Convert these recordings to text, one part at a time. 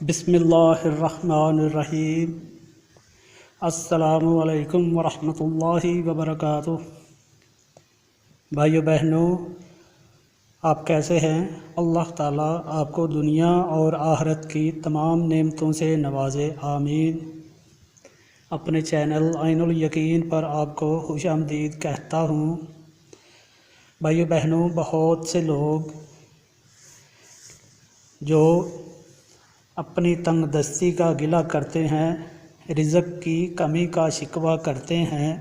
بسم اللہ الرحمن الرحیم۔ السلام علیکم ورحمۃ اللہ وبرکاتہ۔ بھائیو بہنوں، آپ کیسے ہیں؟ اللہ تعالیٰ آپ کو دنیا اور آخرت کی تمام نعمتوں سے نوازے، آمین۔ اپنے چینل عین الیقین پر آپ کو خوش آمدید کہتا ہوں۔ بھائیو بہنوں، بہت سے لوگ جو اپنی تنگ دستی کا گلہ کرتے ہیں، رزق کی کمی کا شکوہ کرتے ہیں۔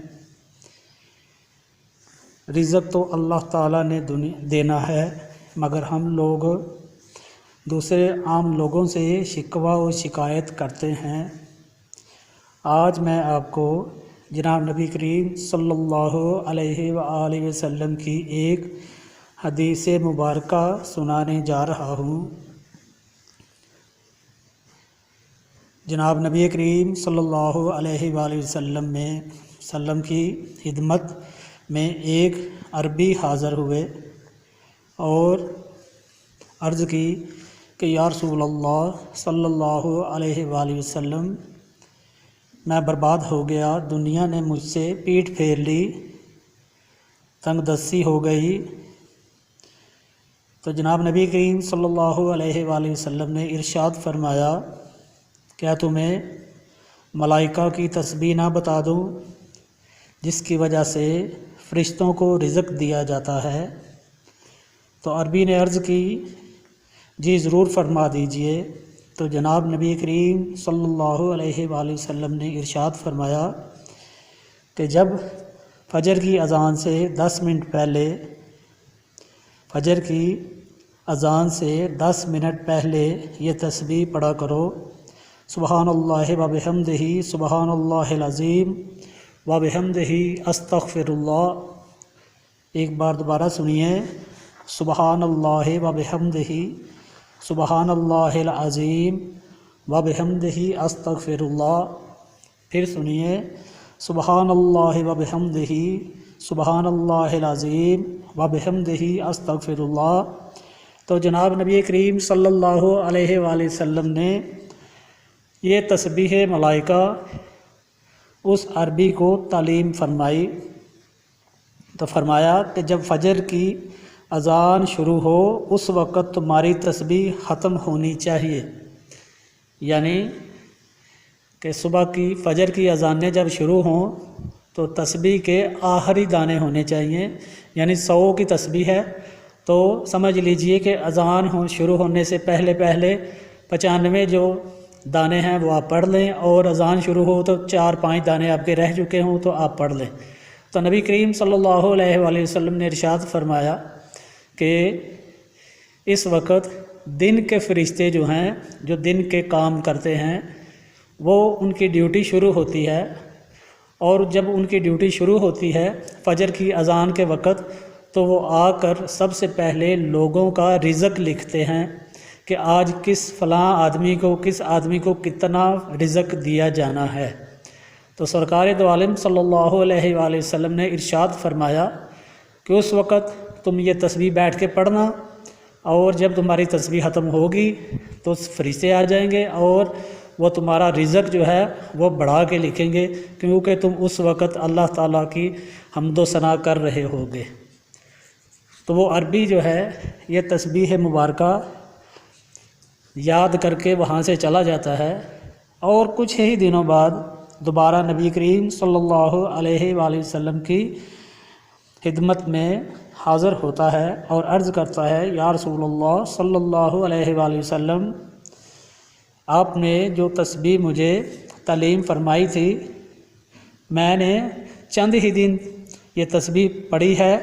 رزق تو اللہ تعالیٰ نے دینا ہے، مگر ہم لوگ دوسرے عام لوگوں سے شکوہ و شکایت کرتے ہیں۔ آج میں آپ کو جناب نبی کریم صلی اللہ علیہ وآلہ وسلم کی ایک حدیث مبارکہ سنانے جا رہا ہوں۔ جناب نبی کریم صلی اللہ علیہ وآلہ وسلم کی خدمت میں ایک عربی حاضر ہوئے اور عرض کی کہ یا رسول اللہ صلی اللہ علیہ وآلہ وسلم، میں برباد ہو گیا، دنیا نے مجھ سے پیٹھ پھیر لی، تنگ دستی ہو گئی۔ تو جناب نبی کریم صلی اللہ علیہ وآلہ وسلم نے ارشاد فرمایا، کیا تمہیں ملائکہ کی تسبیح نہ بتا دوں جس کی وجہ سے فرشتوں کو رزق دیا جاتا ہے؟ تو عربی نے عرض کی، جی ضرور فرما دیجئے۔ تو جناب نبی کریم صلی اللہ علیہ وآلہ وسلم نے ارشاد فرمایا کہ جب فجر کی اذان سے 10 منٹ پہلے، فجر کی اذان سے 10 منٹ پہلے یہ تسبیح پڑھا کرو، سبحان اللہ وبحمدہ، سبحان اللہ العظیم وبحمدہ، استغفر اللہ۔ ایک بار دوبارہ سنیے، سبحان اللہ وبحمدہ، سبحان اللہ العظیم وبحمدہ، استغفر اللہ۔ پھر سنیے، سبحان اللہ وبحمدہ، سبحان اللہ العظیم وبحمدہ، استغفر اللہ۔ تو جناب نبی کریم صلی اللہ علیہ وآلہ وسلم نے یہ تسبیح ملائکہ اس عربی کو تعلیم فرمائی۔ تو فرمایا کہ جب فجر کی اذان شروع ہو اس وقت تمہاری تسبیح ختم ہونی چاہیے، یعنی کہ صبح کی فجر کی اذانیں جب شروع ہوں تو تسبیح کے آخری دانے ہونے چاہیے، یعنی 100 کی تسبیح ہے تو سمجھ لیجئے کہ اذان شروع ہونے سے پہلے 95 جو دانے ہیں وہ آپ پڑھ لیں، اور اذان شروع ہو تو 4-5 دانے آپ کے رہ چکے ہوں تو آپ پڑھ لیں۔ تو نبی کریم صلی اللہ علیہ وآلہ وسلم نے ارشاد فرمایا کہ اس وقت دن کے فرشتے جو ہیں، جو دن کے کام کرتے ہیں، وہ ان کی ڈیوٹی شروع ہوتی ہے، اور جب ان کی ڈیوٹی شروع ہوتی ہے فجر کی اذان کے وقت، تو وہ آ کر سب سے پہلے لوگوں کا رزق لکھتے ہیں کہ آج کس فلاں آدمی کو، کس آدمی کو کتنا رزق دیا جانا ہے۔ تو سرکار دو عالم صلی اللہ علیہ وآلہ وسلم نے ارشاد فرمایا کہ اس وقت تم یہ تسبیح بیٹھ کے پڑھنا، اور جب تمہاری تسبیح ختم ہوگی تو فرشتے آ جائیں گے اور وہ تمہارا رزق جو ہے وہ بڑھا کے لکھیں گے، کیونکہ تم اس وقت اللہ تعالیٰ کی حمد و ثنا کر رہے ہوگے۔ تو وہ عربی جو ہے یہ تسبیح مبارکہ یاد کر کے وہاں سے چلا جاتا ہے، اور کچھ ہی دنوں بعد دوبارہ نبی کریم صلی اللہ علیہ وآلہ وسلم کی خدمت میں حاضر ہوتا ہے اور عرض کرتا ہے، یا رسول اللہ صلی اللہ علیہ وآلہ وسلم، آپ نے جو تسبیح مجھے تعلیم فرمائی تھی، میں نے چند ہی دن یہ تسبیح پڑھی ہے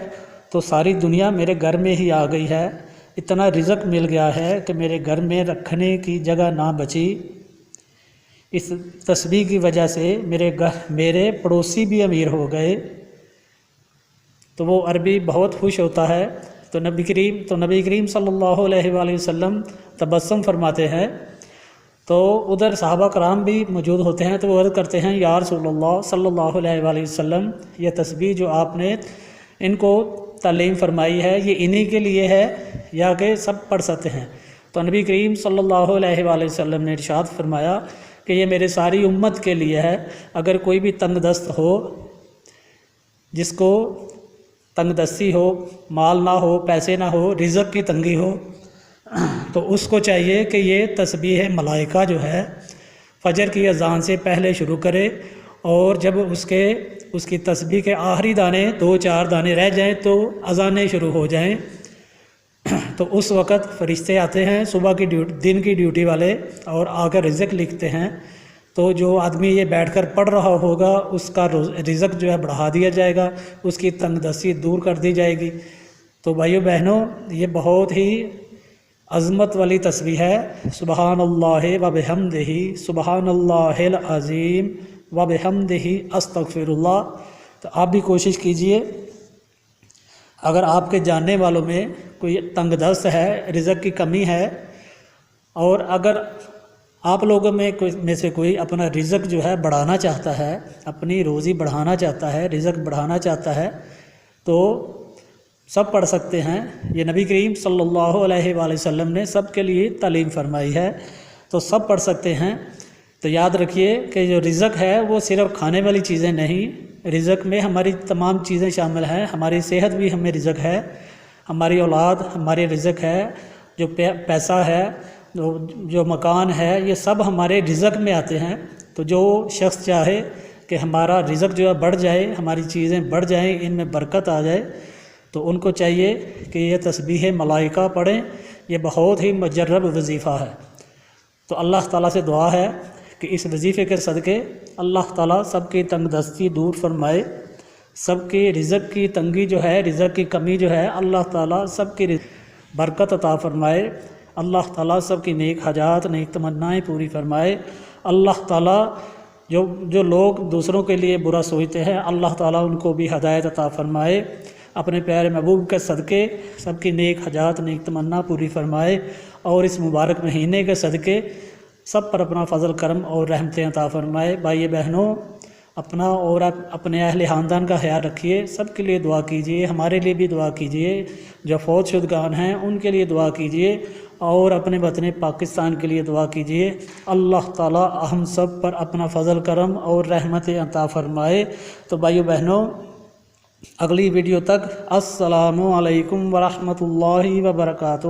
تو ساری دنیا میرے گھر میں ہی آ گئی ہے، اتنا رزق مل گیا ہے کہ میرے گھر میں رکھنے کی جگہ نہ بچی۔ اس تسبیح کی وجہ سے میرے پڑوسی بھی امیر ہو گئے۔ تو وہ عربی بہت خوش ہوتا ہے۔ تو نبی کریم صلی اللہ علیہ وآلہ وسلم تبسم فرماتے ہیں۔ تو ادھر صحابہ کرام بھی موجود ہوتے ہیں، تو وہ عرض کرتے ہیں، یا رسول اللہ صلی اللہ علیہ وآلہ وسلم، یہ تسبیح جو آپ نے ان کو تعلیم فرمائی ہے یہ انہی کے لیے ہے یا کہ سب پڑھ سکتے ہیں؟ تو نبی کریم صلی اللہ علیہ وآلہ وسلم نے ارشاد فرمایا کہ یہ میرے ساری امت کے لیے ہے، اگر کوئی بھی تنگ دست ہو، جس کو تنگ دستی ہو، مال نہ ہو، پیسے نہ ہو، رزق کی تنگی ہو، تو اس کو چاہیے کہ یہ تسبیح ملائکہ جو ہے فجر کی اذان سے پہلے شروع کرے، اور جب اس کی تسبیح کے آخری دانے 2-4 دانے رہ جائیں تو اذانیں شروع ہو جائیں، تو اس وقت فرشتے آتے ہیں صبح کی دن کی ڈیوٹی والے، اور آ کر رزق لکھتے ہیں، تو جو آدمی یہ بیٹھ کر پڑھ رہا ہوگا اس کا رزق جو ہے بڑھا دیا جائے گا، اس کی تنگ دستی دور کر دی جائے گی۔ تو بھائیو بہنوں، یہ بہت ہی عظمت والی تسبیح ہے، سبحان اللہ و بحمدہ، سبحان اللہ العظیم و بحمدہ، استغفر اللہ۔ تو آپ بھی کوشش کیجئے، اگر آپ کے جاننے والوں میں کوئی تنگ دست ہے، رزق کی کمی ہے، اور اگر آپ لوگوں میں سے کوئی اپنا رزق جو ہے بڑھانا چاہتا ہے، اپنی روزی بڑھانا چاہتا ہے، رزق بڑھانا چاہتا ہے، تو سب پڑھ سکتے ہیں۔ یہ نبی کریم صلی اللہ علیہ وآلہ وسلم نے سب کے لیے تعلیم فرمائی ہے، تو سب پڑھ سکتے ہیں۔ تو یاد رکھیے کہ جو رزق ہے وہ صرف کھانے والی چیزیں نہیں، رزق میں ہماری تمام چیزیں شامل ہیں، ہماری صحت بھی ہمیں رزق ہے، ہماری اولاد ہمارے رزق ہے، جو پیسہ ہے، جو مکان ہے، یہ سب ہمارے رزق میں آتے ہیں۔ تو جو شخص چاہے کہ ہمارا رزق جو ہے بڑھ جائے، ہماری چیزیں بڑھ جائیں، ان میں برکت آ جائے، تو ان کو چاہیے کہ یہ تسبیح ملائکہ پڑھیں، یہ بہت ہی مجرب وظیفہ ہے۔ تو اللہ تعالیٰ سے دعا ہے کہ اس وظیفے کے صدقے اللہ تعالیٰ سب کی تنگ دستی دور فرمائے، سب کی رزق کی تنگی جو ہے، رزق کی کمی جو ہے، اللہ تعالیٰ سب کی برکت عطا فرمائے، اللہ تعالیٰ سب کی نیک حاجات، نیک تمنائیں پوری فرمائے۔ اللہ تعالیٰ جو لوگ دوسروں کے لیے برا سوچتے ہیں، اللہ تعالیٰ ان کو بھی ہدایت عطا فرمائے، اپنے پیارے محبوب کے صدقے سب کی نیک حاجات، نیک تمنا پوری فرمائے، اور اس مبارک مہینے کے صدقے سب پر اپنا فضل کرم اور رحمتیں عطا فرمائے۔ بھائی بہنوں، اپنا اور اپنے اہل خاندان کا خیال رکھیے، سب کے لیے دعا کیجیے، ہمارے لیے بھی دعا کیجیے، جو فوت شدگان ہیں ان کے لیے دعا کیجیے، اور اپنے وطن پاکستان کے لیے دعا کیجیے۔ اللہ تعالیٰ ہم سب پر اپنا فضل کرم اور رحمتیں عطا فرمائے۔ تو بھائیو بہنوں، اگلی ویڈیو تک السلام علیکم ورحمۃ اللہ وبرکاتہ۔